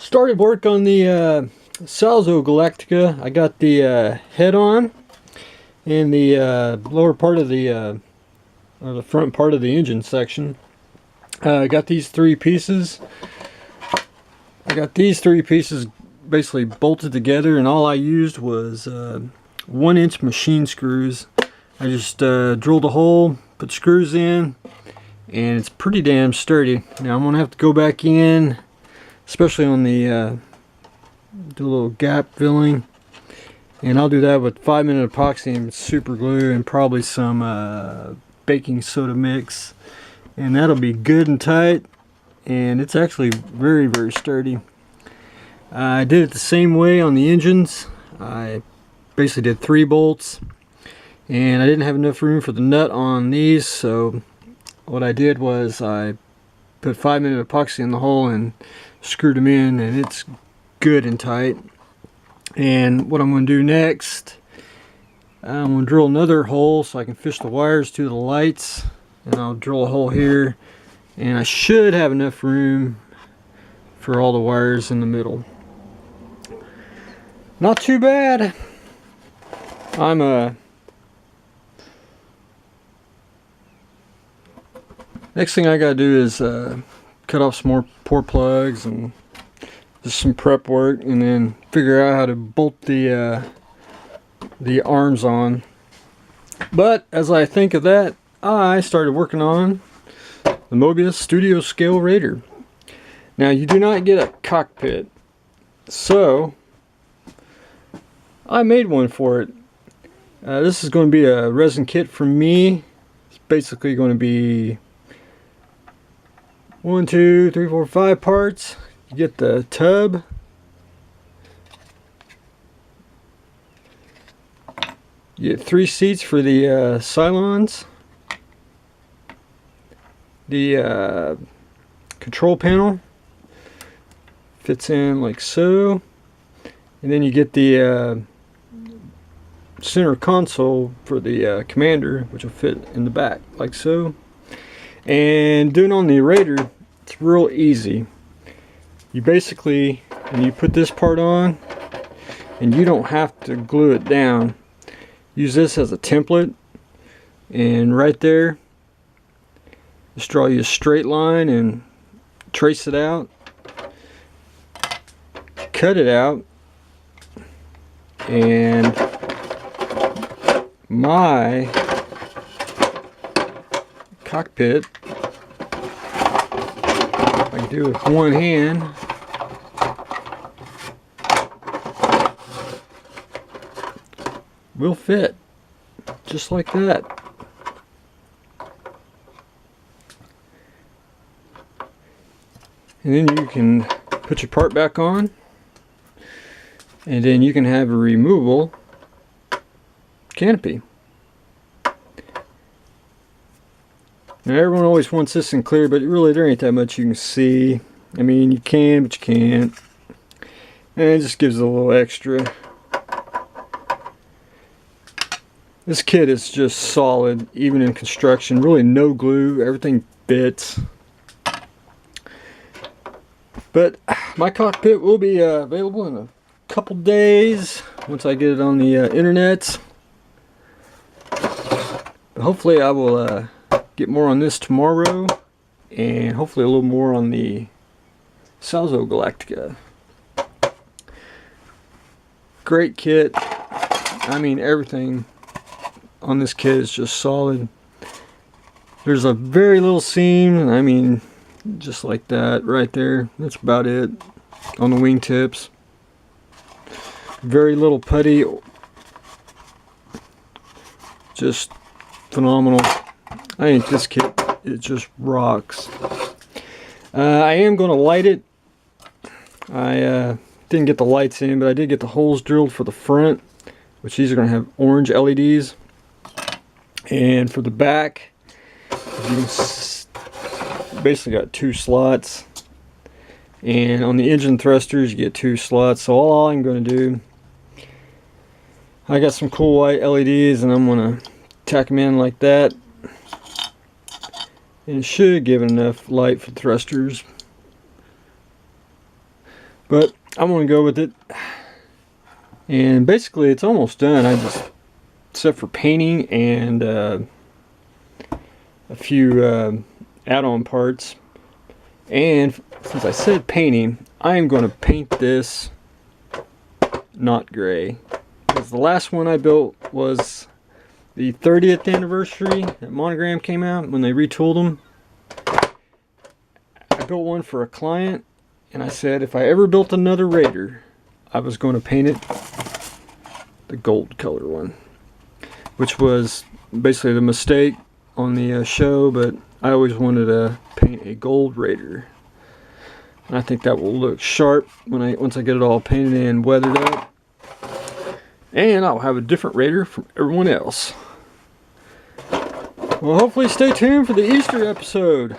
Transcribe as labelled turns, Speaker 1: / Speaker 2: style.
Speaker 1: Started work on the Salzo Galactica. I got the head on and the lower part of the or the front part of the engine section. I got these three pieces. Basically bolted together, and all I used was 1-inch machine screws. I just drilled a hole, put screws in, and it's pretty damn sturdy. Now I'm gonna have to go back in, especially on the do a little gap filling, and I'll do that with 5-minute epoxy and super glue and probably some baking soda mix, and that'll be good and tight, and it's actually very, very sturdy. I did it the same way on the engines. I basically did 3 bolts, and I didn't have enough room for the nut on these, so what I did was I put 5-minute epoxy in the hole and screwed them in, and it's good and tight. And what I'm going to do next, I'm going to drill another hole so I can fish the wires to the lights, and I'll drill a hole here, and I should have enough room for all the wires in the middle. Not too bad. Next thing I gotta do is cut off some more pour plugs and just some prep work, and then figure out how to bolt the arms on. But as I think of that, I started working on the Moebius Studio scale raider. Now you do not get a cockpit, so I made one for it. This is going to be a resin kit from me. It's basically going to be 1, 2, 3, 4, 5 parts. You get the tub, you get 3 seats for the Cylons, the control panel fits in like so, and then you get the center console for the commander, which will fit in the back like so. And doing on the Raider, it's real easy. You basically, when you put this part on, and you don't have to glue it down, use this as a template, and right there just draw you a straight line and trace it out, cut it out, and my cockpit, I can do it with one hand, will fit just like that. And then you can put your part back on, and then you can have a removable canopy. Now everyone always wants this in clear, but really there ain't that much you can see. I mean, you can, but you can't. And it just gives it a little extra. This kit is just solid, even in construction. Really no glue, everything fits. But my cockpit will be available in a couple days once I get it on the internet. But hopefully I will get more on this tomorrow, and hopefully a little more on the Salzo Galactica. Great kit. I mean, everything on this kit is just solid. There's a very little seam, I mean, just like that right there. That's about it on the wingtips. Very little putty. Just phenomenal. I think this kit, it just rocks. I am going to light it. I didn't get the lights in, but I did get the holes drilled for the front, which these are going to have orange LEDs. And for the back, you basically got 2 slots. And on the engine thrusters, you get 2 slots. So all I'm going to do, I got some cool white LEDs, and I'm going to tack them in like that. And it should give enough light for thrusters. But I'm going to go with it. And basically it's almost done. Except for painting and a few add-on parts. And since I said painting, I am going to paint this not gray. Because the last one I built was the 30th anniversary that Monogram came out when they retooled them. I built one for a client, and I said if I ever built another Raider, I was going to paint it the gold color one, which was basically the mistake on the show, but I always wanted to paint a gold Raider. And I think that will look sharp once I get it all painted and weathered up. And I'll have a different Raider from everyone else. Well, hopefully stay tuned for the Easter episode.